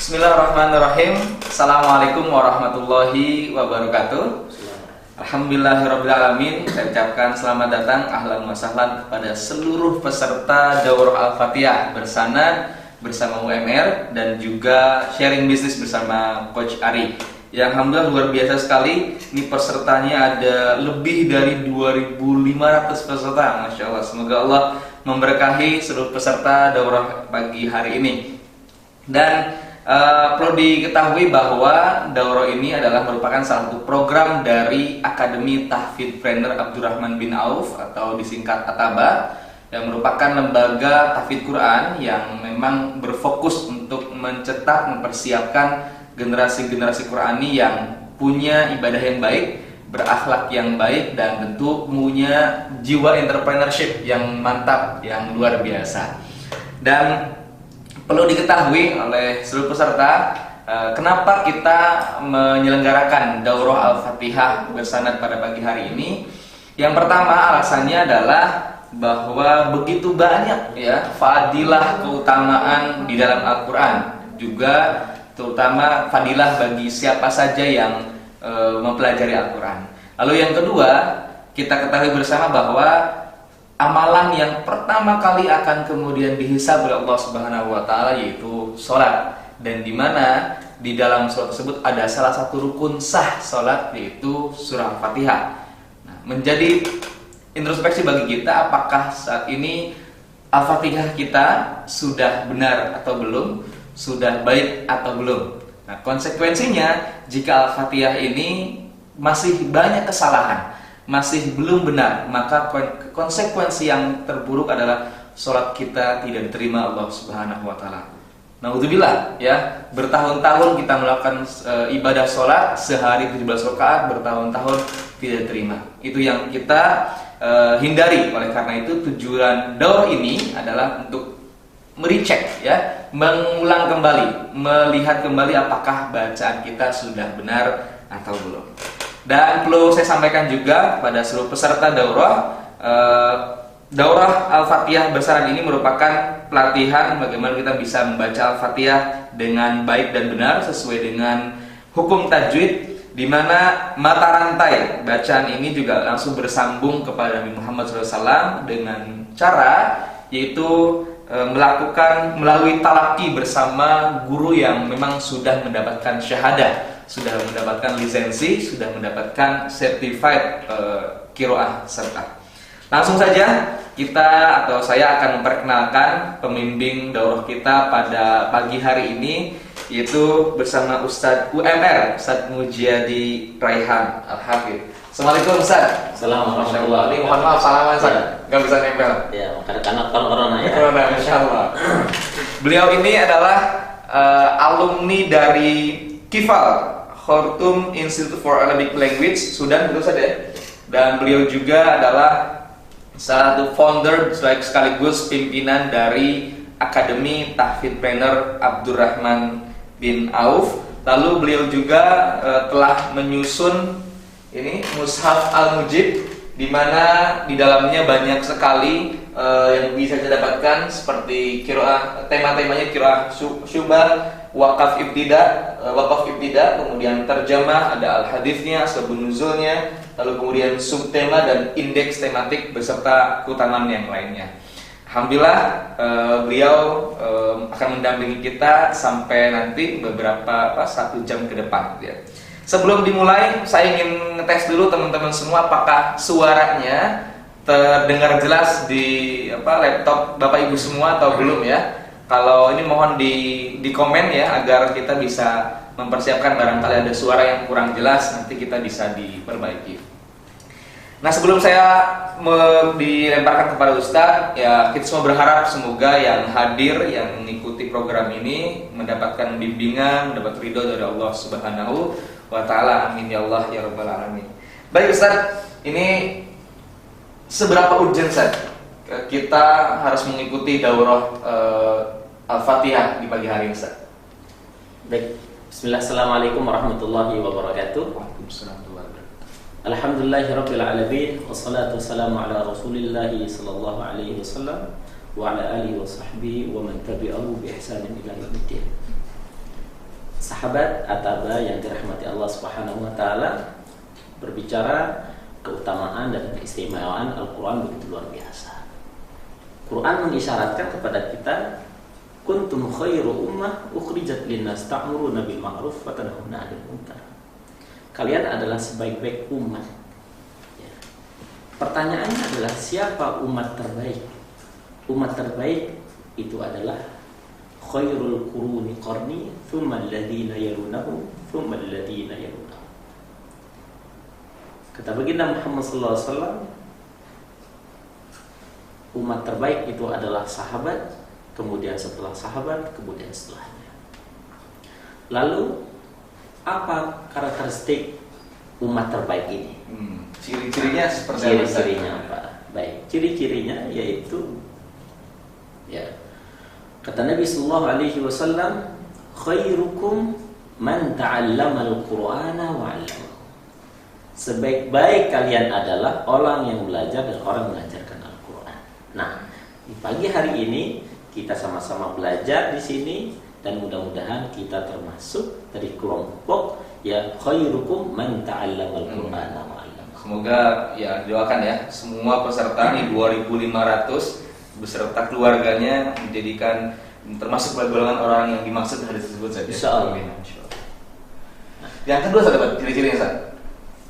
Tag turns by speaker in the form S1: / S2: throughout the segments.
S1: Bismillahirrahmanirrahim. Assalamualaikum warahmatullahi wabarakatuh. Alhamdulillahirrabbilalamin. Saya ucapkan selamat datang, ahlan wa sahlan kepada seluruh peserta Daurah Al-Fatihah bersanad bersama UMR dan juga sharing bisnis bersama Coach Ari. Yang alhamdulillah luar biasa sekali. Ini pesertanya ada lebih dari 2.500 peserta. Masya Allah. Semoga Allah memberkahi seluruh peserta Daurah pagi hari ini. Dan perlu diketahui bahwa Daurah ini adalah merupakan salah satu program dari Akademi Tahfidz Trainer Abdurrahman bin Auf atau disingkat ATABA, yang merupakan lembaga tahfidz Quran yang memang berfokus untuk mencetak, mempersiapkan generasi-generasi Qurani yang punya ibadah yang baik, berakhlak yang baik, dan tentu punya jiwa entrepreneurship yang mantap, yang luar biasa. Dan perlu diketahui oleh seluruh peserta, kenapa kita menyelenggarakan Daurah Al-Fatihah bersanad pada pagi hari ini. Yang pertama alasannya adalah bahwa begitu banyak ya fadilah keutamaan di dalam Al-Quran, juga terutama fadilah bagi siapa saja yang mempelajari Al-Quran. Lalu yang kedua, kita ketahui bersama bahwa amalan yang pertama kali akan kemudian dihisab oleh Allah Subhanahu wa taala yaitu sholat, dan di mana di dalam sholat tersebut ada salah satu rukun sah sholat yaitu surah Al-Fatihah. Nah, menjadi introspeksi bagi kita, apakah saat ini Al-Fatihah kita sudah benar atau belum, sudah baik atau belum. Nah, konsekuensinya jika Al-Fatihah ini masih banyak kesalahan, masih belum benar, maka konsekuensi yang terburuk adalah sholat kita tidak diterima Allah Subhanahu wa taala. Naudzubillah ya, bertahun-tahun kita melakukan ibadah sholat, sehari 17 rakaat, bertahun-tahun tidak diterima. Itu yang kita hindari. Oleh karena itu tujuan Daurah ini adalah untuk merecek ya, mengulang kembali, melihat kembali apakah bacaan kita sudah benar atau belum. Dan perlu saya sampaikan juga kepada seluruh peserta Daurah, Daurah Al-Fatihah bersanad ini merupakan pelatihan bagaimana kita bisa membaca Al-Fatihah dengan baik dan benar sesuai dengan hukum tajwid, di mana mata rantai bacaan ini juga langsung bersambung kepada Nabi Muhammad SAW dengan cara yaitu melakukan melalui talaki bersama guru yang memang sudah mendapatkan syahadah, sudah mendapatkan lisensi, sudah mendapatkan certified qiraah serta. Langsung saja kita atau saya akan memperkenalkan pembimbing daurah kita pada pagi hari ini, yaitu bersama Ustadz UMR, Ustadz Mujiyadi Raihan Al-Hafidz. Assalamualaikum Ustadz.
S2: Assalamualaikum.
S1: Mohon maaf salaman Ustadz, nggak bisa nempel.
S2: Ya, karena corona ya.
S1: Corona, Masya Allah. Beliau ini adalah alumni dari KIFAL, Khartoum Institute for Arabic Language, Sudan, betul saja. Dan beliau juga adalah salah satu founder sekaligus pimpinan dari Akademi Tahfidz Trainer Abdurrahman bin Auf. Lalu beliau juga telah menyusun ini Mushaf Al-Mujib, di mana di dalamnya banyak sekali yang bisa saya dapatkan seperti qiraah, tema-temanya qiraah syubah, wakaf ibtida, kemudian terjemah, ada al-haditsnya, asbabun nuzulnya, lalu kemudian subtema dan indeks tematik beserta keutamaan yang lainnya. Alhamdulillah beliau akan mendampingi kita sampai nanti beberapa 1 jam ke depan ya. Sebelum dimulai, saya ingin ngetes dulu teman-teman semua apakah suaranya terdengar jelas di laptop Bapak Ibu semua atau belum ya. Kalau ini mohon di komen ya, agar kita bisa mempersiapkan barangkali ada suara yang kurang jelas, nanti kita bisa diperbaiki. Nah, sebelum saya dilemparkan kepada Ustadz, ya kita semua berharap semoga yang hadir, yang mengikuti program ini mendapatkan bimbingan, mendapat ridho dari Allah Subhanahu wa ta'ala. Amin ya Allah ya rabbal alamin. Baik Ustadz, ini seberapa urgent Ustadz kita harus mengikuti daurah Al-Fatihah di pagi hari ini Ustadz?
S2: Baik. Bismillah, assalamualaikum warahmatullahi wabarakatuh.
S1: Waalaikumsalam warahmatullahi wabarakatuh.
S2: Alhamdulillahirabbil alamin, wassalatu wassalamu ala Rasulillah sallallahu alaihi wasallam wa ala alihi wa sahbihi wa man tabi'ahu bi ihsanin ila yaumiddin. sahabat Ataba yang dirahmati Allah Subhanahu wa taala berbicara keutamaan dan keistimewaan Al-Qur'an begitu luar biasa. Quran mengisyaratkan kepada kita, kuntum khairu ummah ukhrijat linnas ta'muruna bil ma'ruf wa tanhauna 'anil munkar. Kalian adalah sebaik-baik umat. Ya. Pertanyaannya adalah siapa umat terbaik? Umat terbaik itu adalah khairul quruni qarni thumma alladhina yalunahum thumma alladhina yalunahum. Kata baginda Muhammad sallallahu alaihi wasallam, umat terbaik itu adalah sahabat, kemudian setelah sahabat, kemudian setelahnya. Lalu apa karakteristik umat terbaik ini?
S1: Ciri-cirinya seperti apa?
S2: Ciri-cirinya apa? Baik, ciri-cirinya yaitu ya, kata Nabi sallallahu alaihi wasallam, khairukum man ta'allama al-Qur'ana wa 'allamahu. Sebaik-baik kalian adalah orang yang belajar dan orang yang mengajarkan Al-Qur'an. Nah, di pagi hari ini kita sama-sama belajar di sini dan mudah-mudahan kita termasuk dari kelompok ya khairukum man ta'allama al-Qur'ana wa 'allamahu.
S1: Semoga ya doakan ya semua peserta nih 2.500 beserta keluarganya menjadikan termasuk golongan orang yang dimaksud hadis tersebut saja.
S2: Insyaallah.
S1: Yang kedua sahabat, ciri-cirinya Ustaz.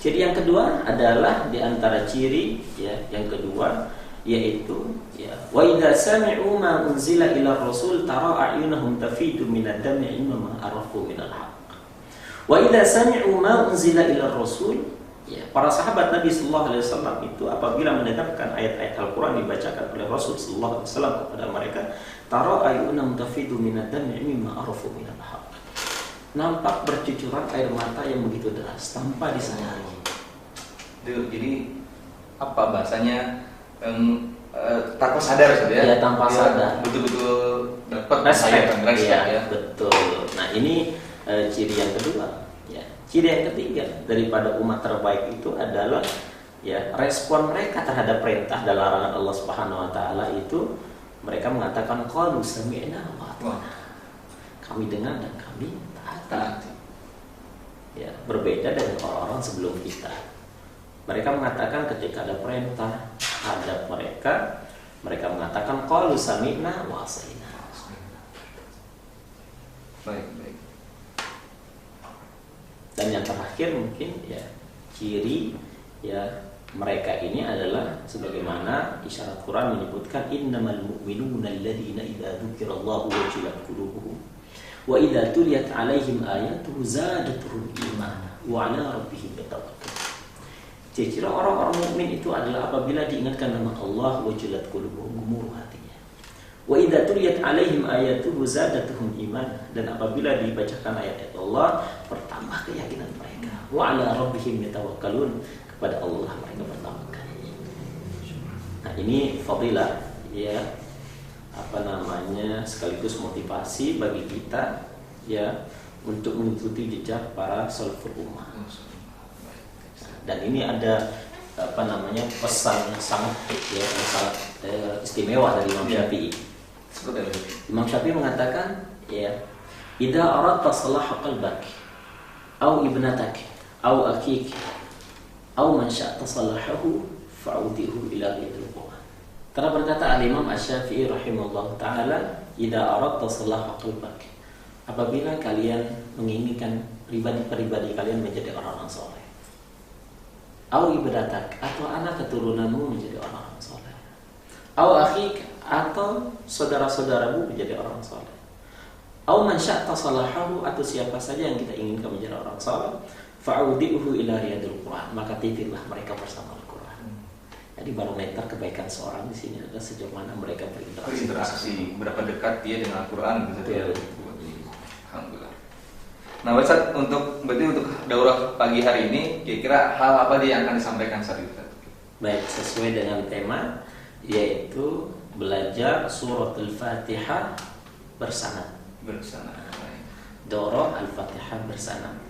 S2: Ciri yang kedua adalah di antara ciri ya yang kedua yaitu ya wa idza sami'u ma unzila ila rasul tara a'yunahum tafidu minad dam'i mimma arafu minal haqq. Wa idza sami'u ma unzila ila rasul, ya para sahabat Nabi sallallahu alaihi wasallam itu apabila mendengarkan ayat-ayat Al-Qur'an dibacakan oleh Rasul sallallahu alaihi wasallam kepada mereka, tara a'yunahum tafidu minad dam'i mimma arafu minal haqq. Nampak bercucuran air mata yang begitu deras tanpa disadari.
S1: Jadi apa bahasanya tanpa sadar saja ya?
S2: Ya tanpa sadar.
S1: Betul-betul dapat
S2: respect
S1: ya.
S2: Betul. Nah ini ciri yang kedua. Ya. Ciri yang ketiga daripada umat terbaik itu adalah ya respon mereka terhadap perintah dan larangan Allah Subhanahu Wa Taala itu mereka mengatakan qalu sami'na wa ata'na. Kami dengar dan kami taat. Ya, berbeda dengan orang-orang sebelum kita. Mereka mengatakan ketika ada perintah terhadap mereka, mereka mengatakan qalu sami'na wa asayna.
S1: Baik.
S2: Dan yang terakhir mungkin ya ciri ya mereka ini adalah sebagaimana isyarat Quran menyebutkan innamal mu'minuna alladzina idza dzukirallahu wajilat qulubuhum wa idza tuliyat 'alaihim ayatuhu zadatuhum imana wa 'ala rabbihim yatawakkalun. Ciri orang-orang mukmin itu adalah apabila diingatkan nama Allah wajilat qulubuhum, gemuruh hatinya. Wa idza tuliyat 'alaihim ayatuhu zadatuhum imana, dan apabila dibacakan ayat Allah bertambah keyakinan mereka. Wa 'ala rabbihim yatawakkalun, kepada Allah mereka bertawakal. Nah, ini fadilah ya sekaligus motivasi bagi kita ya untuk mengikuti jejak para salaful ummah. Dan ini ada pesan yang sangat istimewa dari Imam Syafi'i. Imam Syafi'i mengatakan ya idza aradta salaha qalbak aw ibnatak aw akik aw man sya'a salahahu fa'udihu ila yadil Qur'an. Telah berkata Al-Imam Asy-Syafi'i rahimahullah ta'ala, idza aradta salaha qalbak, apabila kalian menginginkan pribadi kalian menjadi orang-orang soleh, aw ibnatak, atau anak keturunanmu menjadi orang-orang soleh, aw akhik, atau saudara-saudaramu menjadi orang soleh, aw man sya'a salahahu, atau siapa saja yang kita inginkan menjadi orang soleh, fa'udihu ila riyadil Qur'an, maka titiplah mereka bersama Al-Qur'an. Jadi barometer kebaikan seorang di sini adalah sejauh mana mereka berinteraksi,
S1: berapa dekat dia dengan Al-Qur'an gitu ya. Alhamdulillah. Nah, Ustaz, untuk daurah pagi hari ini kira-kira hal apa dia yang akan disampaikan saat itu?
S2: Baik, sesuai dengan tema yaitu belajar surat Al-Fatihah bersama. Daurah Al-Fatihah bersama.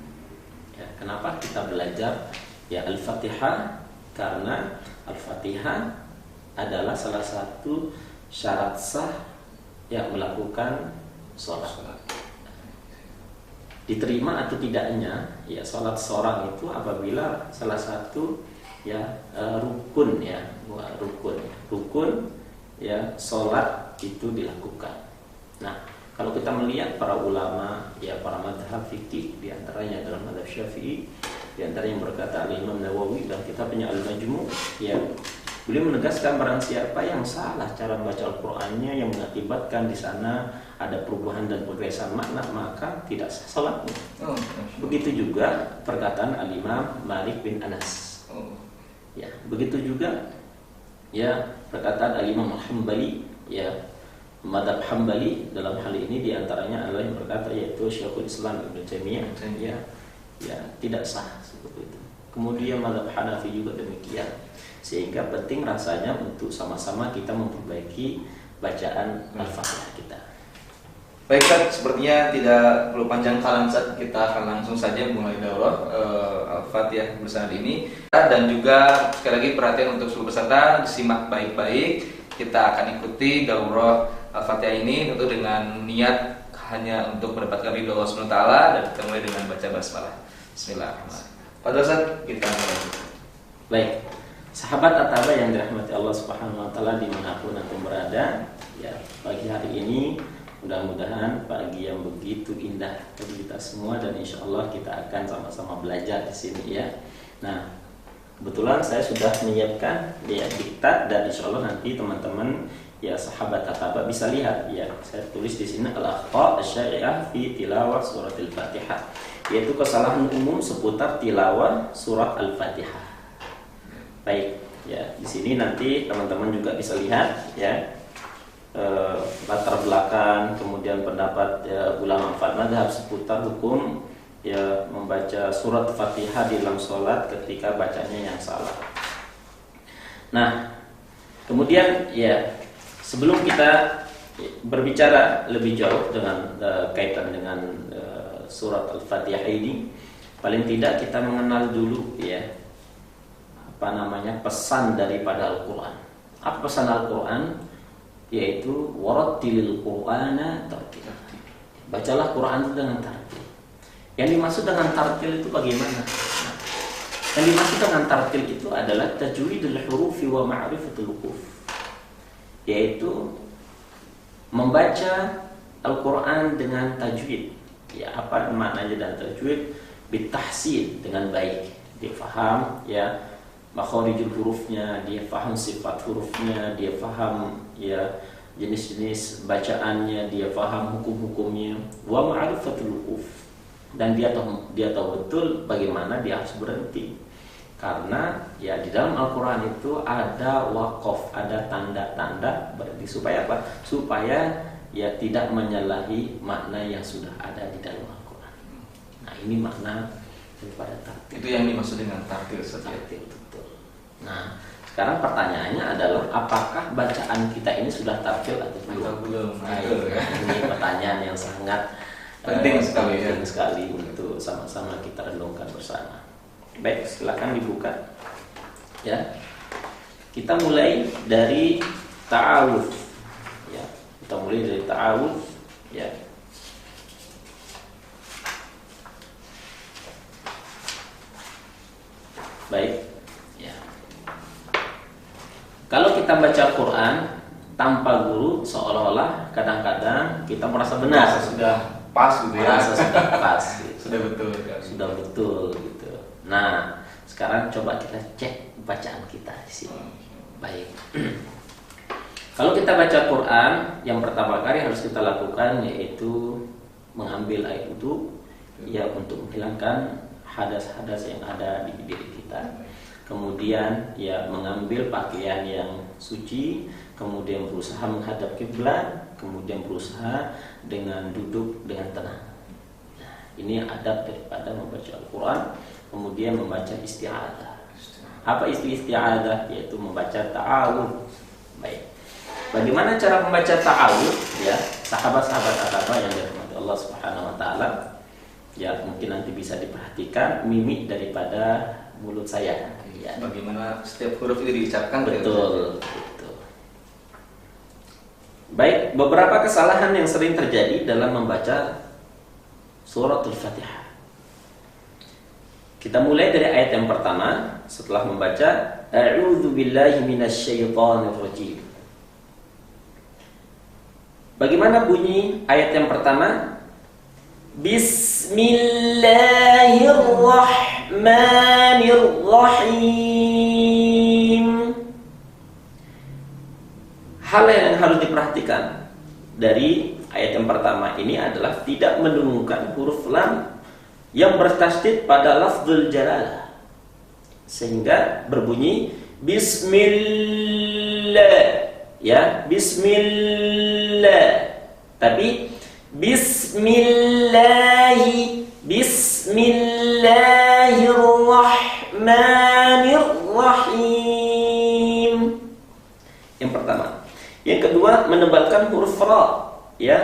S2: Ya, kenapa kita belajar ya Al-Fatihah? Karena Al-Fatihah adalah salah satu syarat sah yang melakukan sholat. diterima atau tidaknya ya salat seorang itu apabila salah satu rukun ya salat itu dilakukan. Nah, kalau kita melihat para ulama ya para mazhab fikih, di antaranya dalam mazhab Syafi'i, di antara yang berkata Al-Imam Nawawi dan kitabnya Al-Majmu', ya beliau menegaskan barang siapa yang salah cara membaca Al-Qur'annya yang mengakibatkan di sana ada perubahan dan pergeseran makna, maka tidak sah salatnya. Begitu juga perkataan Al-Imam Malik bin Anas. Ya, begitu juga ya perkataan Al-Imam Al-Hambali, ya Madzhab Hambali dalam hal ini di antaranya adalah yang berkata yaitu Syekhul Islam Ibnu Taimiyah, ya tidak sah seperti itu. Kemudian Madzhab Hanafi juga demikian. Sehingga penting rasanya untuk sama-sama kita memperbaiki bacaan Al-Fatihah kita.
S1: Baik Ustaz, sepertinya tidak perlu panjang kalam Ustaz, kita akan langsung saja mulai daurah Al-Fatihah bersama ini. Dan juga sekali lagi perhatian untuk seluruh peserta, simak baik-baik. Kita akan ikuti daurah Al-Fatihah ini tentu dengan niat hanya untuk mendapatkan ridho Allah SWT, dan kita mulai dengan baca basmalah. Bismillahirrahmanirrahim. Pada saat kita mulai.
S2: Baik, sahabat At-Tabah yang dirahmati Allah Subhanahu wa taala dimanapun antum berada, ya pagi hari ini mudah-mudahan pagi yang begitu indah bagi kita semua, dan insya Allah kita akan sama-sama belajar di sini ya. Nah, kebetulan saya sudah menyiapkan ya diktat, dan insya Allah nanti teman-teman ya sahabat At-Tabah bisa lihat ya. Saya tulis di sini al-akhta' asy-syari'ah fi tilawah surat Al-Fatihah, yaitu kesalahan umum seputar tilawah surat Al-Fatihah. Baik, ya di sini nanti teman-teman juga bisa lihat ya latar belakang, kemudian pendapat ulama empat mazhab seputar hukum ya membaca surat Fatihah di dalam sholat ketika bacanya yang salah. Nah, kemudian ya sebelum kita berbicara lebih jauh dengan kaitan dengan surat Al-Fatihah ini, paling tidak kita mengenal dulu ya pesan daripada Al-Quran. Apa pesan Al-Quran? Yaitu warattilil Qur'ana tartila. Bacalah Quran itu dengan tartil. Yang dimaksud dengan tartil itu bagaimana? Nah, yang dimaksud dengan tartil itu adalah tajwidul hurufi wa ma'rifatul huruf, yaitu membaca Al-Quran dengan tajwid. Ya, apa maknanya dan tajwid? Bitahsin, dengan baik. Dia faham ya makharijul hurufnya, dia faham sifat hurufnya, dia faham ya jenis-jenis bacaannya, dia faham hukum-hukumnya, wa ma'rifatul huruf, dan dia tahu betul bagaimana dia harus berhenti. Karena ya di dalam Al-Qur'an itu ada waqaf, ada tanda-tanda berhenti supaya apa? Supaya ya tidak menyalahi makna yang sudah ada di dalam Al-Qur'an. Nah, ini makna daripada tartil.
S1: Itu yang dimaksud dengan tartil.
S2: Betul. Nah, sekarang pertanyaannya adalah apakah bacaan kita ini sudah tartil atau belum? Nah, ini pertanyaan yang sangat
S1: penting
S2: sekali untuk sama-sama kita renungkan bersama. Baik, silakan dibuka. Ya. Kita mulai dari ta'awudz. Ya, kita mulai dari ta'awudz, ya. Baik. Kalau kita baca Quran tanpa guru, seolah-olah kadang-kadang kita merasa benar,
S1: sudah pas gitu ya.
S2: Merasa sudah pas, gitu.
S1: Sudah betul kan?
S2: Sudah betul gitu. Nah, sekarang coba kita cek bacaan kita di sini. Baik. Kalau kita baca Quran, yang pertama kali harus kita lakukan yaitu mengambil air wudu ya untuk menghilangkan hadas-hadas yang ada di diri kita. Kemudian ya mengambil pakaian yang suci, kemudian berusaha menghadap kiblat, kemudian berusaha dengan duduk dengan tenang. Nah, ini adab daripada membaca Al-Quran. Kemudian membaca isti'adzah. Apa isti'adzah? Yaitu membaca ta'awudz. Baik. Bagaimana cara membaca ta'awudz? Ya, sahabat-sahabat At-Tabah yang dirahmati Allah Subhanahu wa taala. Ya, mungkin nanti bisa diperhatikan mimik daripada mulut saya. Ya.
S1: Bagaimana setiap huruf itu diucapkan?
S2: Betul. Baik, beberapa kesalahan yang sering terjadi dalam membaca suratul Fatihah. Kita mulai dari ayat yang pertama setelah membaca A'udzu billahi minasyaitonir rajim. Bagaimana bunyi ayat yang pertama? Bismillahirrahmanirrahim. Hal yang harus diperhatikan dari ayat yang pertama ini adalah tidak mendengungkan huruf lam yang bertasydid pada lafzul jalalah, sehingga berbunyi Bismillah, ya, Bismillah. Tapi Bismillahirrahmanirrahim. Yang pertama. Yang kedua, menebalkan huruf ra, ya,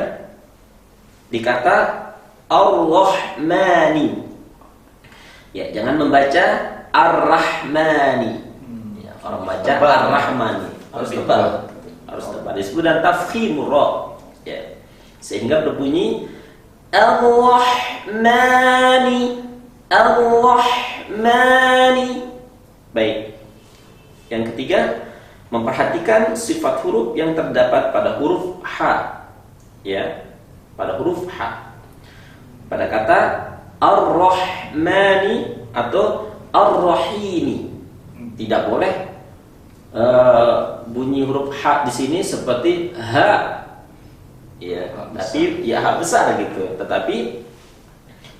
S2: di kata Ar-Rahmani. Ya, jangan membaca Ar-Rahmani. Ya, orang baca Ar-Rahmani. Harus tebal. Harus tebal. Disebut dan tafkhimur ra. Ya. Sehingga berbunyi Ar-Rahmani, Ar-Rahmani. Baik. Yang ketiga, memperhatikan sifat huruf yang terdapat pada huruf H. Ya, pada huruf H. Pada kata Ar-Rahmani atau Ar-Rahimi. Tidak boleh bunyi huruf H di sini seperti H. Ya, tapi ya H besar gitu. Tetapi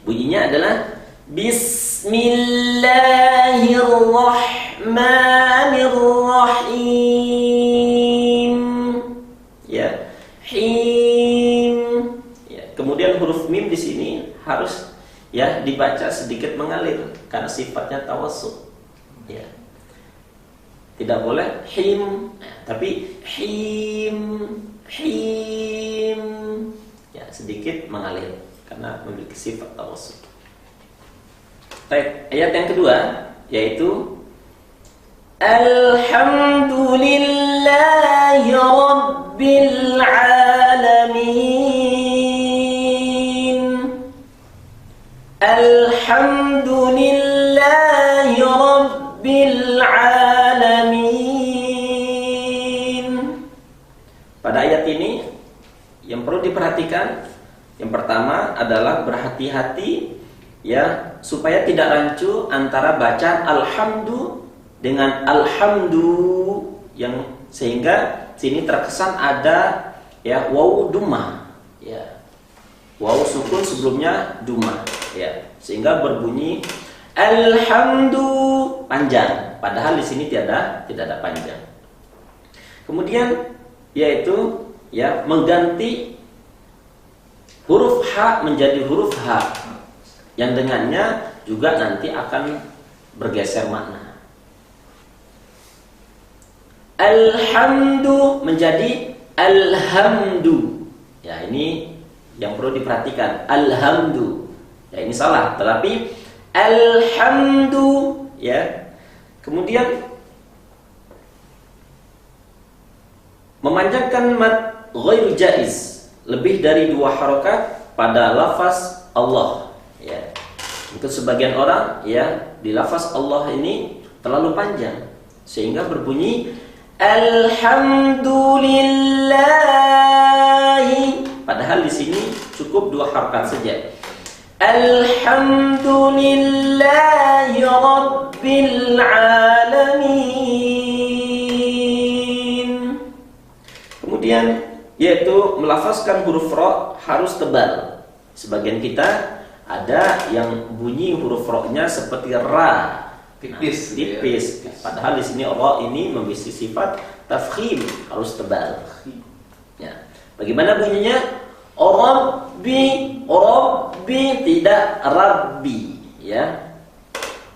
S2: bunyinya adalah Bismillahirrahmanirrahim. Ya, him. Ya, kemudian huruf mim di sini harus ya dibaca sedikit mengalir karena sifatnya tawassut. Ya. Tidak boleh him, tapi him, him. Ya, sedikit mengalir karena memiliki sifat tawassut. Baik, ayat yang kedua yaitu Alhamdulillahi Rabbil Alamin. Alhamdulillahi Rabbil Alamin. Pada ayat ini yang perlu diperhatikan, yang pertama adalah berhati-hati ya supaya tidak rancu antara bacaan alhamdu dengan alhamdu, yang sehingga sini terkesan ada ya waw dummah, ya waw sukun sebelumnya dummah, ya sehingga berbunyi alhamdu panjang, padahal di sini tidak ada panjang. Kemudian yaitu ya mengganti huruf H menjadi huruf H yang dengannya juga nanti akan bergeser makna. Alhamdu menjadi alhamdu. Ya, ini yang perlu diperhatikan. Alhamdu. Ya, ini salah, tetapi alhamdu ya. Kemudian memanjangkan mad ghairu jaiz, lebih dari 2 harokat pada lafaz Allah. Ya. Untuk sebagian orang ya di lafaz Allah ini terlalu panjang sehingga berbunyi alhamdulillahi, padahal di sini cukup 2 harokat saja. Alhamdulillahi Rabbil Alamin. Kemudian yaitu melafazkan huruf ra harus tebal. Sebagian kita ada yang bunyi huruf ra-nya seperti ra, tipis, tipis. Ya. Padahal di sini ra ini memiliki sifat tafkhim, harus tebal. Ya. Bagaimana bunyinya? Rabbi, Rabbi, tidak Rabbi, ya.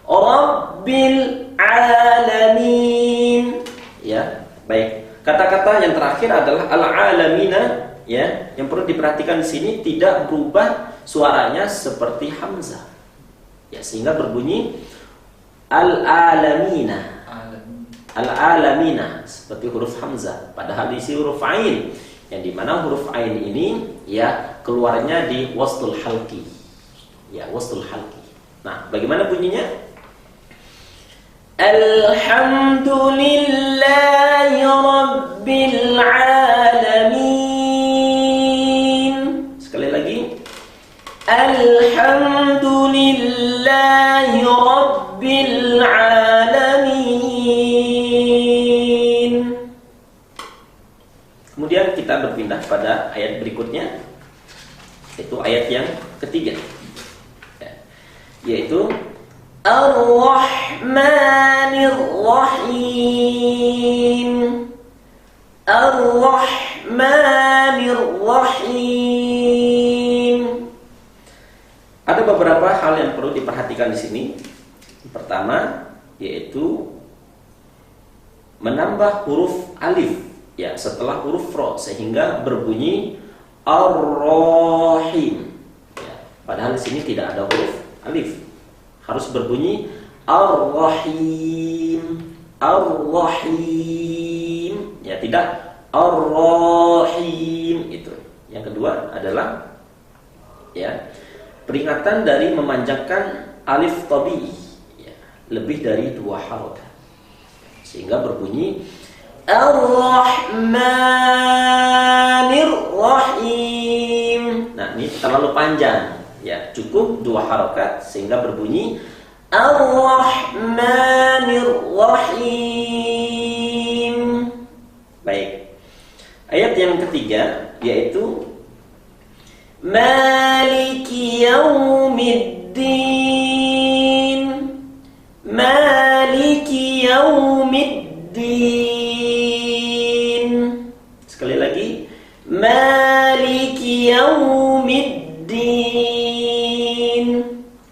S2: Rabbil Alamin. Ya, baik. Kata-kata yang terakhir adalah al-alamina, ya. Yang perlu diperhatikan di sini tidak berubah suaranya seperti hamzah. Ya, sehingga berbunyi al-alamina. Al-alamina seperti huruf hamzah, padahal isi huruf ain, yang dimana huruf ain ini ya keluarnya di wastul halqi, Ya, waslul halqi. Nah, bagaimana bunyinya? Alhamdulillahi rabbil alamin. Sekali lagi. Alhamdulillahi rabbil alamin. Kemudian kita berpindah pada ayat berikutnya, yaitu ayat yang ketiga, yaitu Ar-Rahmanir Rahim. Ar-Rahmanir Rahim. Ada beberapa hal yang perlu diperhatikan di sini. Pertama, yaitu menambah huruf alif ya setelah huruf ro sehingga berbunyi Ar-Rahim. Ya, padahal di sini tidak ada huruf alif. Harus berbunyi Ar-Rahim. Ar-Rahim. Ya, tidak Ar-Rahim itu. Yang kedua adalah ya, peringatan dari memanjangkan alif tabi'i ya, lebih dari 2 harokat sehingga berbunyi Ar-Rahmanir Rahim. Nah, ini terlalu panjang ya, cukup 2 harokat sehingga berbunyi Ar-Rahmanir Rahim. Baik. Ayat yang ketiga yaitu Maliki Yaumiddin. Maliki Yaumiddin. Sekali lagi, Maliki Yaumiddin.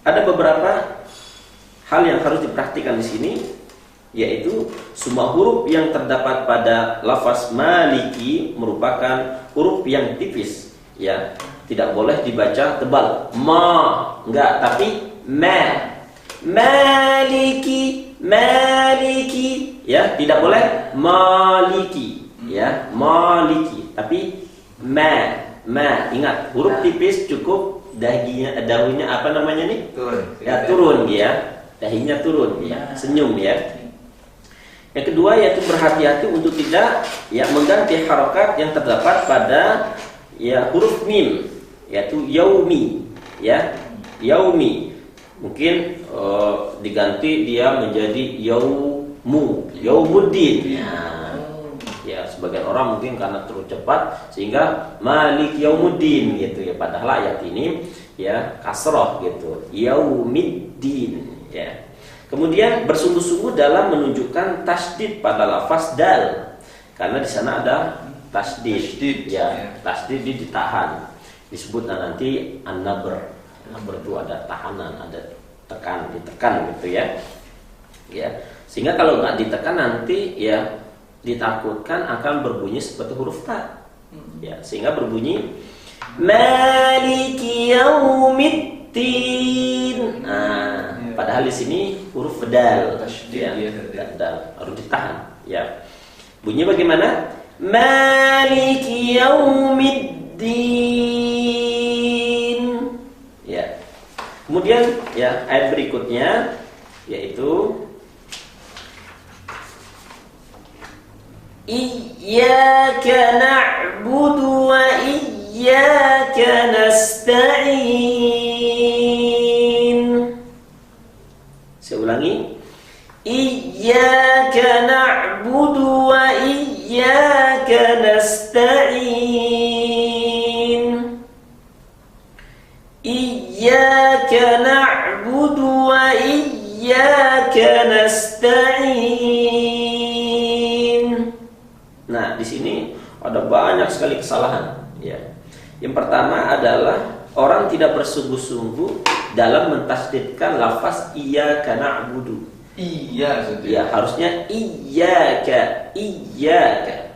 S2: Ada beberapa hal yang harus diperhatikan di sini, yaitu semua huruf yang terdapat pada lafaz maliki merupakan huruf yang tipis, ya. Tidak boleh dibaca tebal. Enggak, tapi ma. Maliki, maliki, ya, tidak boleh maliki, ya, maliki, tapi ma. Ingat, huruf tipis cukup dahinya apa namanya nih?
S1: Turun.
S2: Ya, turun ya. Dahinya turun ya, senyum ya. Yang kedua yaitu berhati-hati untuk tidak ya mengganti harokat yang terdapat pada ya huruf mim, yaitu yaumi ya, yaumi. Mungkin diganti dia menjadi yaumuddin. Ya, sebagian orang mungkin karena terlalu cepat sehingga malik yaumuddin gitu ya, padahal ayat ini ya kasroh gitu, yaumiddin ya. Kemudian bersungguh-sungguh dalam menunjukkan tasdid pada lafaz dal, karena di sana ada tasdid ya, tasdid ditahan. Disebut nanti an-nabr. Nabr itu ada tahanan, ada ditekan gitu ya. Ya. Sehingga kalau nggak ditekan nanti ya ditakutkan akan berbunyi seperti huruf ta. Ya, sehingga berbunyi Maliki Yaumiddin. Nah, padahal di sini huruf dal, ya, dal harus ditahan. Ya, bunyi bagaimana? Maliki Yaumiddin. Ya. Kemudian ya ayat berikutnya yaitu Iyyaka na'budu wa iyyaka nasta'in. Saya ulangi. Iyyaka na'budu wa iyyaka nasta'in. Iyyaka na'budu wa iyyaka nasta'in. Nah, di sini ada banyak sekali kesalahan ya. Yang pertama adalah orang tidak bersungguh-sungguh dalam mentasdidkan lafaz iyyaka na'budu.
S1: Iya,
S2: ya, harusnya iyyaka.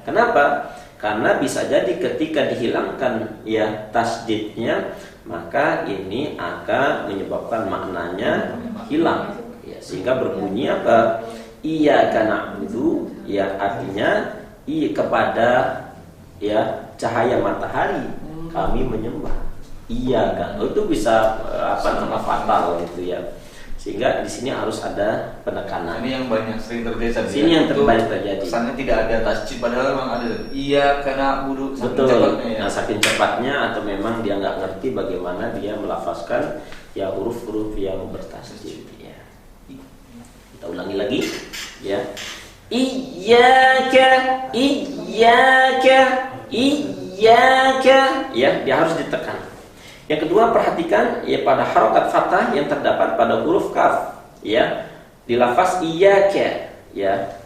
S2: Kenapa? Karena bisa jadi ketika dihilangkan ya tasdidnya, maka ini akan menyebabkan maknanya hilang ya, sehingga berbunyi apa? Iyyaka na'budu, ya artinya kepada ya cahaya matahari kami menyembah. iya kan, itu bisa fatal gitu ya. Sehingga di sini harus ada penekanan.
S1: Ini yang banyak sering terjadi.
S2: Sini yang terbanyak terjadi.
S1: Kesannya tidak ada tasjid padahal memang ada. Iya, karena budu
S2: betul. Cepatnya, ya. Nah, saking cepatnya atau memang dia nggak ngerti bagaimana dia melafazkan ya huruf-huruf yang bertasjid. Ya. Kita ulangi lagi, ya. Iyyaka, iyyaka, iyyaka. Ya, dia harus ditekan. Yang kedua, perhatikan ya pada harokat fathah yang terdapat pada huruf kaf, ya, di lafaz iyyaka, ya,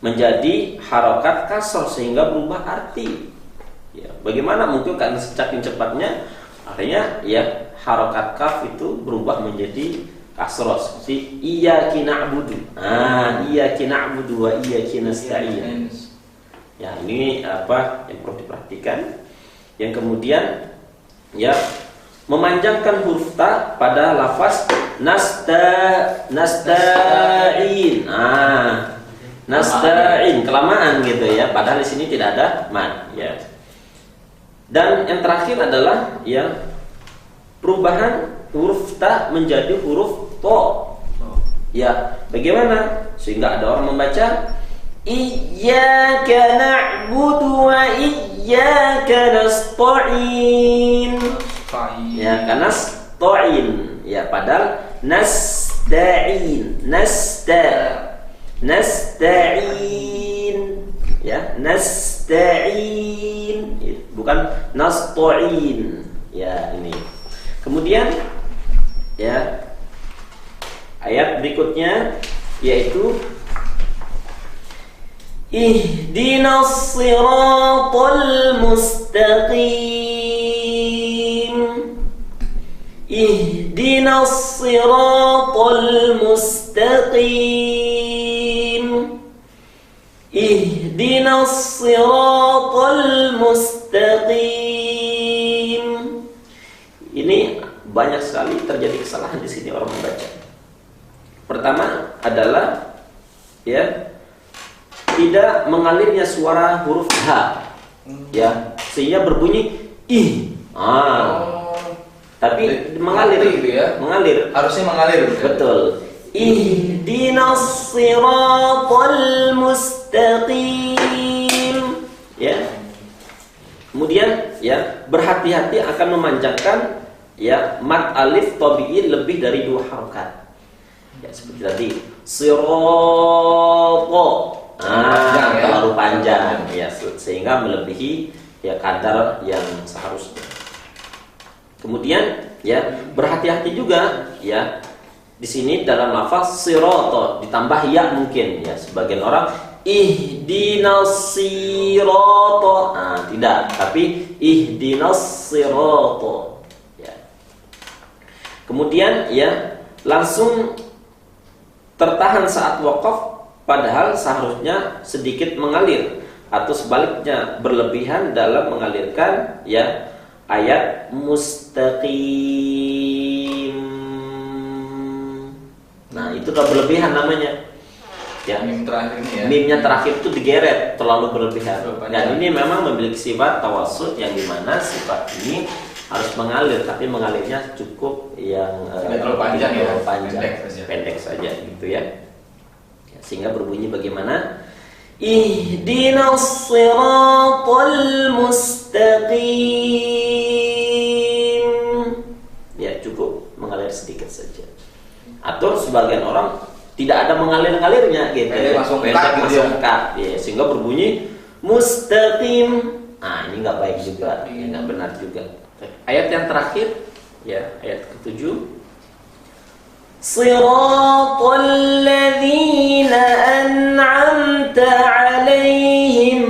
S2: menjadi harokat kasroh sehingga berubah arti. Ya, bagaimana mungkin karena saking cepatnya, artinya ya harokat kaf itu berubah menjadi kasroh seperti iyyaki na'budu. Iyyaki na'budu wa iyyaki nasta'in. Ya, ini apa yang perlu diperhatikan. Yang kemudian, ya, memanjangkan huruf ta pada lafaz nasta'in. Nasta'in kelamaan gitu ya, padahal di sini tidak ada mad, ya. Dan yang terakhir adalah ya perubahan huruf ta menjadi huruf to. Ya, bagaimana? Sehingga ada orang membaca iyyaka na'budu wa iyyaka nasta'in. Ya, karena nasta'in, ya, padahal nasta'in, nasta'in, ya, nasta'in, bukan nasta'in, ya, ini. Kemudian, ya, ayat berikutnya yaitu ihdinas siratal mustaqim. Ihdinas siratal mustaqim. Ihdinas siratal mustaqim. Ini banyak sekali terjadi kesalahan di sini orang membaca. Pertama adalah ya tidak mengalirnya suara huruf H, ya, sehingga berbunyi ih. Tapi mengalir gitu ya. Mengalir. Harusnya mengalir. Betul. Ihdinas siratal mustaqim. Ya. Kemudian ya berhati-hati akan memanjangkan ya mad alif tabi'i lebih dari 2 harokat. Ya, seperti tadi sirata. Terlalu panjang ya, sehingga melebihi ya kadar yang seharusnya. Kemudian ya berhati-hati juga ya di sini dalam lafaz sirata ditambah ya mungkin ya sebagian orang ihdinas sirata. Tidak, tapi ihdinas sirata. Ya. Kemudian ya langsung tertahan saat waqaf padahal seharusnya sedikit mengalir atau sebaliknya berlebihan dalam mengalirkan ya ayat mustaqim. Nah, itu udah berlebihan namanya. Ya, mim terakhir ini ya. Mimnya terakhir itu digeret, terlalu berlebihan. Dan ini memang memiliki sifat tawassut yang dimana sifat ini harus mengalir, tapi mengalirnya cukup yang tidak terlalu panjang ya, pendek saja gitu ya. Sehingga berbunyi bagaimana? Ihdinas siratal mustaqim. Ya, cukup mengalir sedikit saja. Atau sebagian orang tidak ada mengalir-ngalirnya gitu. Langsung cut, ya, sehingga berbunyi mustaqim. Ini nggak baik juga, nggak benar juga. Ayat yang terakhir, ya, ayat ke-7. Siratal ladzina an'amta 'alaihim.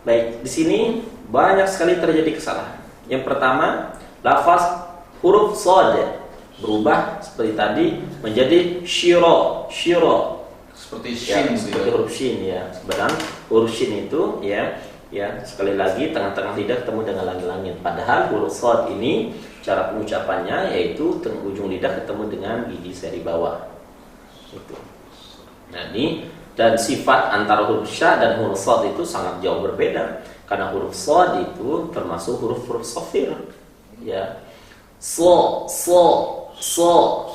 S2: Baik, di sini banyak sekali terjadi kesalahan. Yang pertama, lafaz huruf shad berubah seperti tadi menjadi syiro. Seperti shin, ya, seperti huruf shin ya. Sebenarnya huruf shin itu ya sekali lagi tengah-tengah lidah ketemu dengan langit-langit. Padahal huruf shad ini cara pengucapannya yaitu tengah ujung lidah ketemu dengan gigi seri bawah. Itu. Nah, ini dan sifat antara huruf sya dan huruf shad itu sangat jauh berbeda. Karena huruf shad itu termasuk huruf-huruf shafir. Ya. So.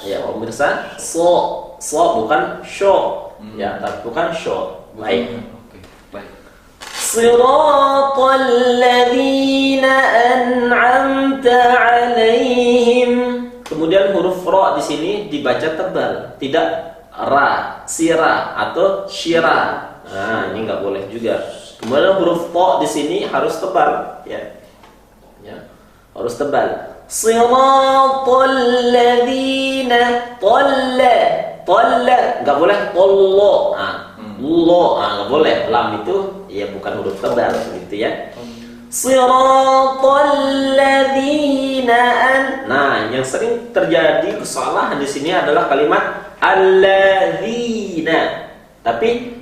S2: Ya, pemirsa, so bukan sho. Ya, tapi bukan sho. Baik.
S1: Oke, baik.
S2: Siratal ladzina an'amta 'alaihim. Kemudian huruf ra di sini dibaca tebal, tidak ra, sira atau syira. Nah, ini nggak boleh juga. Kemudian huruf ta di sini harus tebal, ya. Ya, harus tebal. Siratal ladzina nggak boleh tollo. Nggak boleh. Lam itu ya bukan huruf tebal gitu ya. Siratal ladzina Nah, yang sering terjadi kesalahan di sini adalah kalimat alladzina. Tapi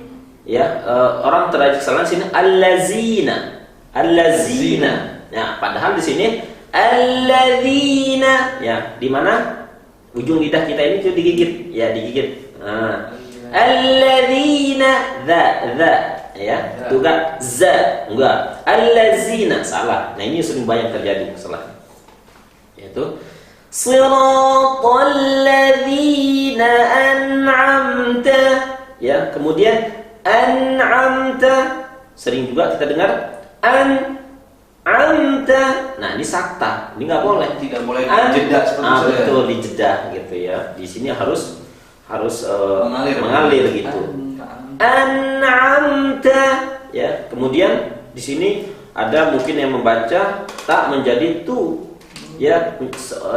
S2: ya orang terjadi kesalahan di sini allazina. Ya, padahal di sini alladzina. Ya, di mana ujung lidah kita ini tuh digigit, ya digigit. Nah, alladzina ya, juga za, enggak. Allazina salah. Nah, ini sering banyak terjadi kesalahan. Yaitu siratal ladzina an'amta. Ya, kemudian an'amta sering juga kita dengar an'amta. Nah, ini sakta. Ini enggak boleh.
S1: Tidak boleh dijeda seperti itu.
S2: Betul, dijeda gitu ya. Di sini harus mengalir gitu. An'amta, ya. Kemudian di sini ada mungkin yang membaca tak menjadi tu, ya.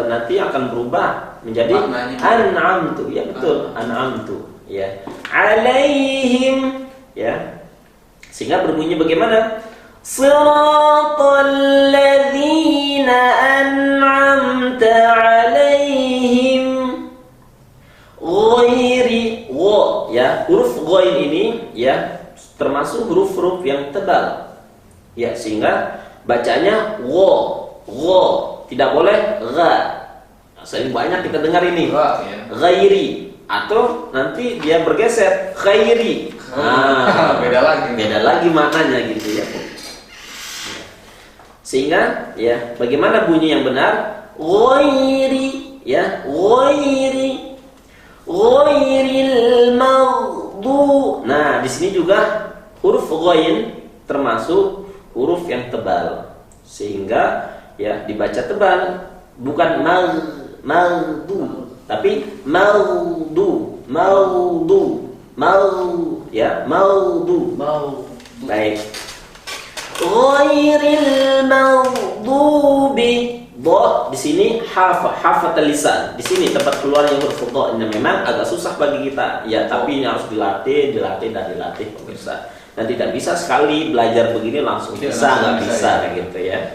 S2: Nanti akan berubah menjadi an'amtu, ya betul, an'amtu, ya. Alaihim, ya. Sehingga berbunyi bagaimana? Siratal ladzina an'amta alaihim ghairi wa, ya, huruf ghain ini ya termasuk huruf-huruf yang tebal, ya, sehingga bacanya wa, tidak boleh gha. Sering banyak kita dengar ini ghairi, atau nanti dia bergeser khairi. Beda lagi maknanya gitu ya. Sehingga ya bagaimana bunyi yang benar? Ghairi, ya, ghairil maghdu. Nah, di sini juga huruf ghain termasuk huruf yang tebal, sehingga ya dibaca tebal, bukan maghdu, tapi maghdu, ya, maghdu. Baik. Ghairil maghdubi. Dha di sini hafatal lisan. Di sini tempat keluarnya huruf dha ini memang agak susah bagi kita. Ya, tapi ini harus dilatih pemirsa. Dan tidak bisa sekali belajar begini langsung bisa, nggak bisa gitu ya.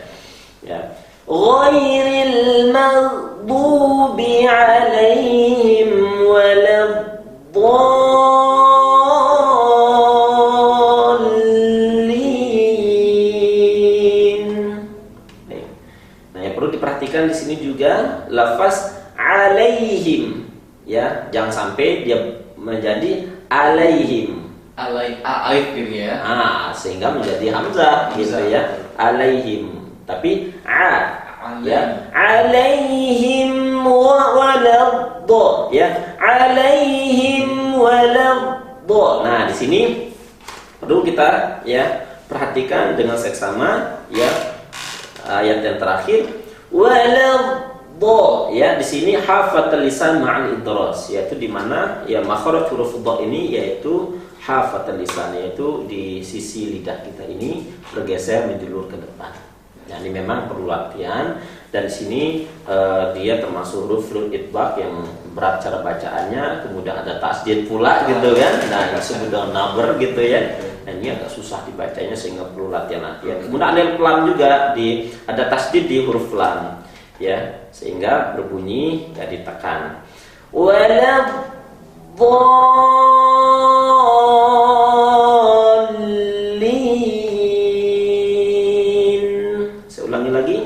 S2: Ya. Ghairil maghdubi 'alaihim waladdallin. Nah, yang perlu diperhatikan di sini juga lafaz 'alaihim, ya, jangan sampai dia menjadi 'alaihim.
S1: Alif gitu ya.
S2: Sehingga menjadi hamzah gitu ya. 'Alaihim. Tapi ya, 'alaihim waladh, ya, 'alaihim waladh. Nah, di sini perlu kita ya perhatikan dengan seksama ya ayat yang terakhir waladh, ya, di sini hafatal lisan ma'al idras, yaitu di mana ya makhraj huruf dha ini yaitu hafatal lisan, yaitu di sisi lidah kita ini bergeser menjulur ke depan. Nah, ini memang perlu latihan. Dan di sini dia termasuk huruf itbaq yang berat cara bacaannya, kemudian ada tasdid pula gitu kan. Nah, ini disebut dengan naber gitu ya. Nah, ini agak susah dibacanya sehingga perlu latihan. Kemudian ada lam juga, ada tasdid di huruf lam, ya, sehingga berbunyi ya ditekan. Saya ulangi lagi.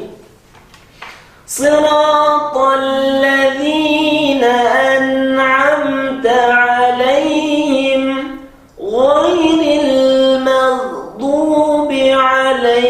S2: Siratal ladzina an'amta 'alaihim ghairil maghdubi 'alaihim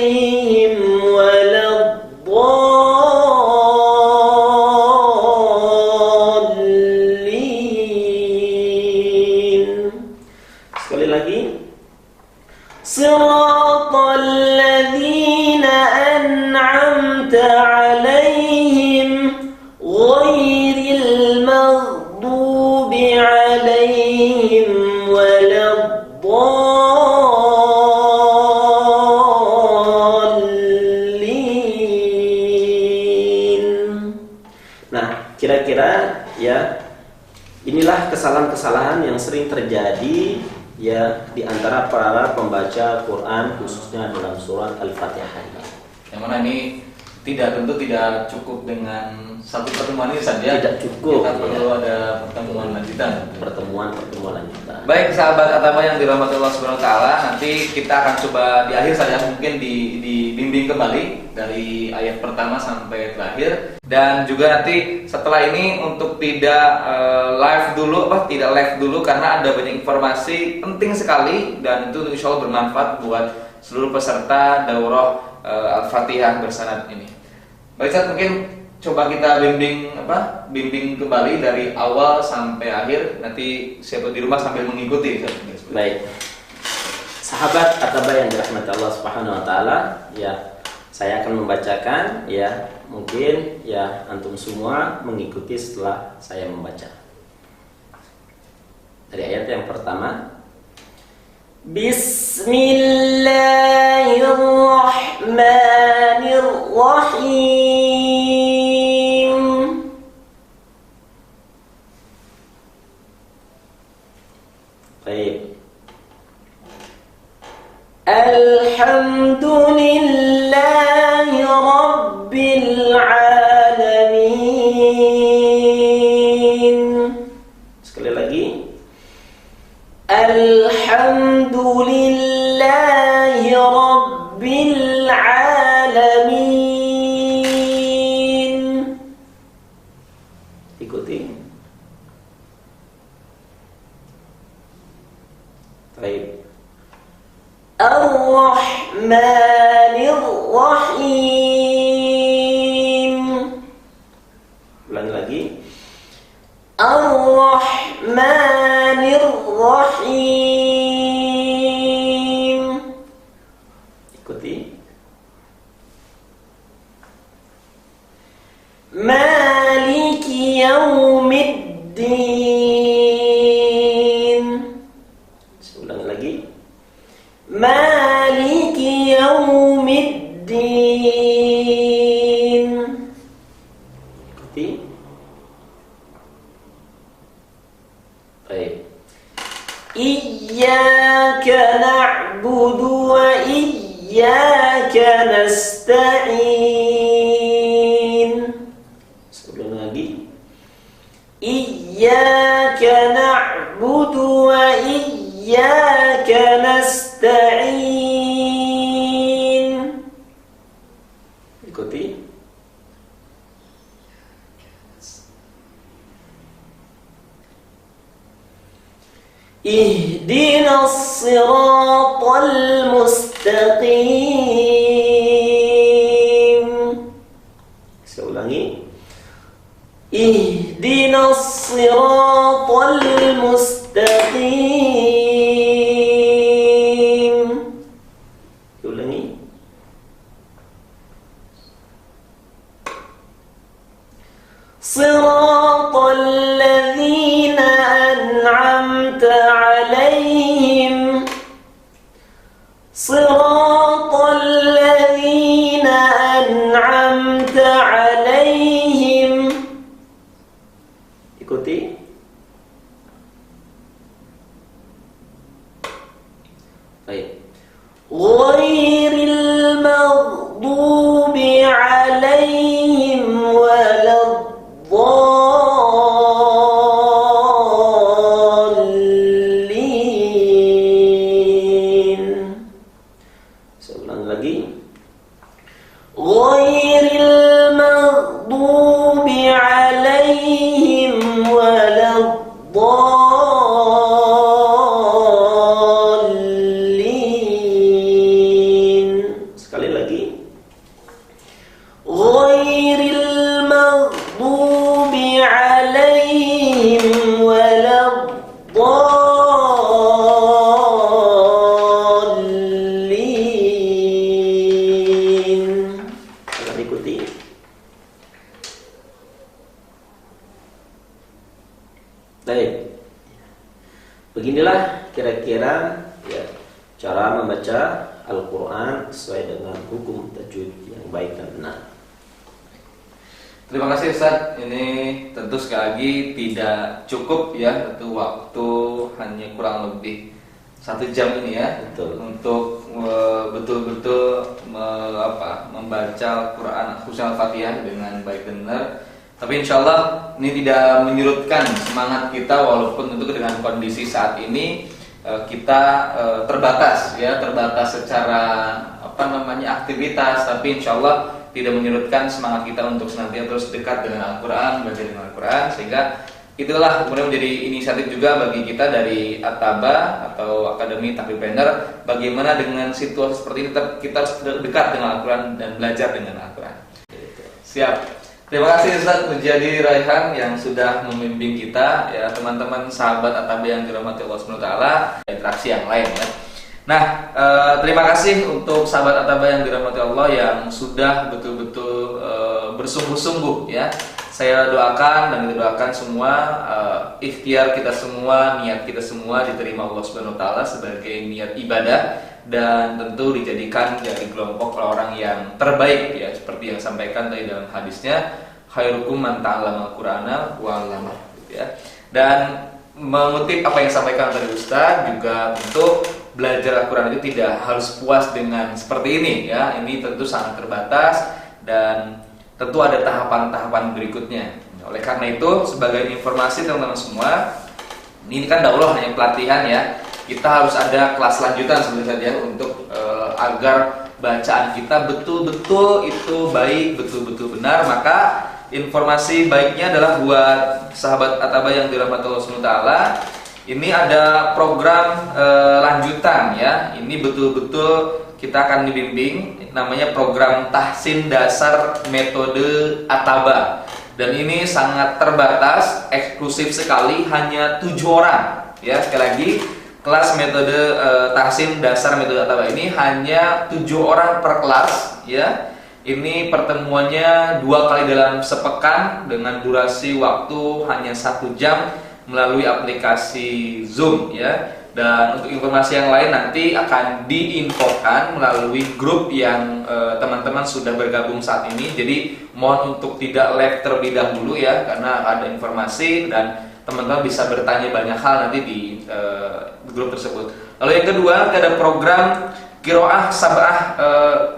S2: Nah, kira-kira ya inilah kesalahan-kesalahan yang sering terjadi ya di antara para pembaca Quran khususnya dalam surat Al-Fatihah ini.
S1: Yang mana ini tentu tidak cukup dengan satu pertemuan ini saja.
S2: Tidak cukup.
S1: Kita perlu ada pertemuan lanjutan.
S2: Pertemuan lanjutan.
S1: Baik sahabat Atama yang dirahmati Allah Subhanahu wa taala, nanti kita akan coba di akhir saja mungkin dibimbing kembali dari ayat pertama sampai terakhir, dan juga nanti setelah ini untuk tidak tidak live dulu karena ada banyak informasi penting sekali dan itu insya Allah bermanfaat buat seluruh peserta daurah Al-Fatihah bersanad ini. Baik, Ustaz, mungkin coba kita bimbing kembali dari awal sampai akhir, nanti siapa di rumah sambil mengikuti.
S2: Baik. Sahabat Ataba yang dirahmati Allah Subhanahu wa taala, ya saya akan membacakan ya, mungkin ya antum semua mengikuti setelah saya membaca. Dari ayat yang pertama, Bismillahirrahmanirrahim. Baik. Alhamdulillahi Rabbil Alamin. Sekali lagi. Alhamdulillahi Rabbil Alamin. Ikuti. Baik. Ar-Rahmanir Rahim. Ulangi lagi. Ar-Rahmanir Rahim. Ikuti. Maliki Yaumiddin. Ulangi lagi. Maliki Yaumiddin. Ikuti. Baik. Iyyaka na'budu wa iyyaka nasta'in. Sebelum lagi. Iyyaka na'budu wa iyyaka nasta'in. Ikuti. Ihdinas siratal mustaqim. Saya ulangi. Ihdinas siratal mustaqim. Ulangi. Siratal ladzina an'amta 'alaihim. Siratal ladzina an'amta 'alaihim. Ikuti. Baik. Ghairil maghdubi 'alaihim waladdallin. Saya ulang lagi. Ghairil maghdubi 'alaihim waladdallin. Sekali lagi. Ghairil maghdubi 'alaihim waladdallin. Akan ikuti. Baik. Beginilah kira-kira ya cara membaca Al-Quran sesuai dengan hukum tajwid yang baik dan benar.
S1: Terima kasih Ustadz. Ini tentu sekali lagi tidak cukup ya, tentu waktu hanya kurang lebih 1 jam ini ya.
S2: Betul.
S1: Untuk betul-betul membaca Quran khususnya Al-Fatihah dengan baik benar. Tapi insya Allah ini tidak menyurutkan semangat kita, walaupun tentu dengan kondisi saat ini kita terbatas ya, terbatas secara aktivitas, tapi insya Allah tidak menyurutkan semangat kita untuk senantiasa terus dekat dengan Al-Quran, belajar dengan Al-Quran, sehingga itulah kemudian menjadi inisiatif juga bagi kita dari At-Taba atau Akademi Tahfidzpreneur, bagaimana dengan situasi seperti ini kita harus dekat dengan Al-Quran dan belajar dengan Al-Quran. Siap. Terima kasih Ustaz Mujadi Raihan yang sudah membimbing kita ya, teman-teman sahabat At-Taba yang dirahmati Allah Subhanahu wa taala, interaksi yang lain ya. Nah, terima kasih untuk sahabat At-Taba yang dirahmati Allah yang sudah betul-betul bersungguh-sungguh ya. Saya doakan dan kita doakan semua ikhtiar kita semua, niat kita semua diterima Allah Subhanahu wa taala sebagai niat ibadah, dan tentu dijadikan dari kelompok orang yang terbaik ya, seperti yang disampaikan tadi dalam hadisnya, khairukum man ta'allama al-Qur'ana wa 'allama ya. Dan mengutip apa yang disampaikan tadi Ustaz, juga untuk belajar Al-Quran itu tidak harus puas dengan seperti ini ya. Ini tentu sangat terbatas dan tentu ada tahapan-tahapan berikutnya. Oleh karena itu, sebagai informasi teman-teman semua, ini kan daurah hanya pelatihan ya. Kita harus ada kelas lanjutan sebenarnya untuk agar bacaan kita betul-betul itu baik, betul-betul benar. Maka informasi baiknya adalah buat sahabat At-Taba yang dirahmati Allah Subhanahu wa taala, ini ada program lanjutan ya. Ini betul-betul kita akan dibimbing, namanya program Tahsin Dasar Metode At-Taba. Dan ini sangat terbatas, eksklusif sekali, hanya 7 orang ya. Sekali lagi, kelas metode Tahsin Dasar Metode At-Taba ini hanya 7 orang per kelas ya. Ini pertemuannya 2 kali dalam sepekan dengan durasi waktu hanya 1 jam melalui aplikasi Zoom ya. Dan untuk informasi yang lain nanti akan diinfokan melalui grup yang teman-teman sudah bergabung saat ini. Jadi mohon untuk tidak live terlebih dahulu ya, karena ada informasi dan teman-teman bisa bertanya banyak hal nanti di grup tersebut. Lalu yang kedua, ada program Qiraah Sab'ah,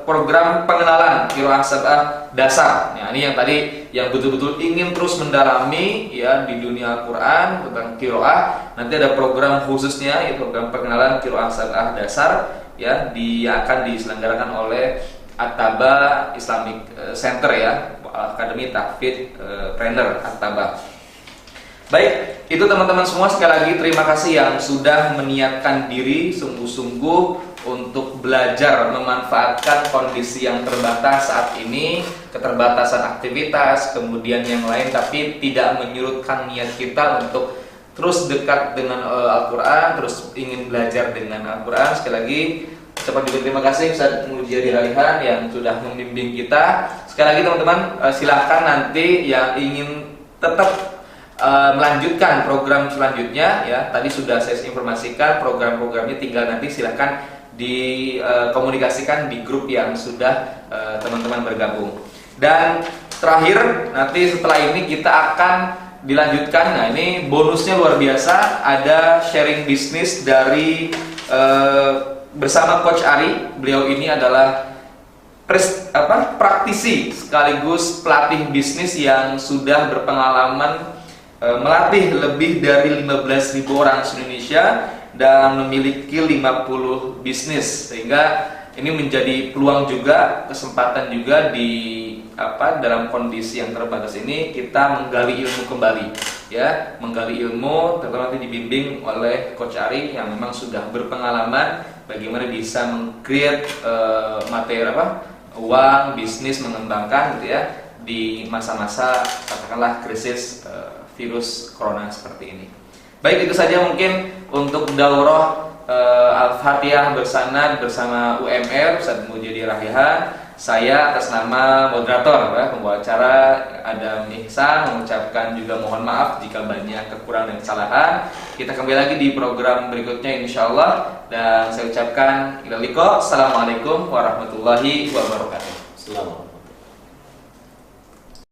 S1: program pengenalan Qiraah Sab'ah dasar. Nah, ini yang tadi yang betul-betul ingin terus mendalami ya di dunia Al-Qur'an tentang qiraah. Nanti ada program khususnya, yaitu program pengenalan Qiraah Sab'ah dasar ya, akan diselenggarakan oleh At-Taba Islamic Center ya, Akademi Tahfidzpreneur At-Taba. Baik, itu teman-teman semua, sekali lagi terima kasih yang sudah meniatkan diri sungguh-sungguh untuk belajar memanfaatkan kondisi yang terbatas saat ini, keterbatasan aktivitas, kemudian yang lain, tapi tidak menyurutkan niat kita untuk terus dekat dengan Al-Quran, terus ingin belajar dengan Al-Quran. Sekali lagi ucapan juga terima kasih Ustaz Mujadi Raihan yang sudah membimbing kita. Sekali lagi teman-teman, silahkan nanti yang ingin tetap melanjutkan program selanjutnya ya. Tadi sudah saya informasikan program-programnya, tinggal nanti silahkan dikomunikasikan di grup yang sudah teman-teman bergabung. Dan terakhir, nanti setelah ini kita akan dilanjutkan. Nah, ini bonusnya luar biasa, ada sharing bisnis dari bersama Coach Ari. Beliau ini adalah praktisi sekaligus pelatih bisnis yang sudah berpengalaman melatih lebih dari 15.000 orang di Indonesia dan memiliki 50 bisnis, sehingga ini menjadi peluang juga, kesempatan juga dalam kondisi yang terbatas ini kita menggali ilmu kembali ya, menggali ilmu, terutama nanti dibimbing oleh Coach Ari yang memang sudah berpengalaman bagaimana bisa meng-create materi uang, bisnis, mengembangkan gitu ya di masa-masa katakanlah krisis virus corona seperti ini. Baik, itu saja mungkin untuk daurah Al-Fatihah bersama UMR Ustaz Mujadi Raihan. Saya atas nama moderator pembawa acara Adam Ihsan mengucapkan juga mohon maaf jika banyak kekurangan dan kesalahan. Kita kembali lagi di program berikutnya insyaallah, dan saya ucapkan ilal liqa. Assalamualaikum warahmatullahi wabarakatuh.
S2: Selamat.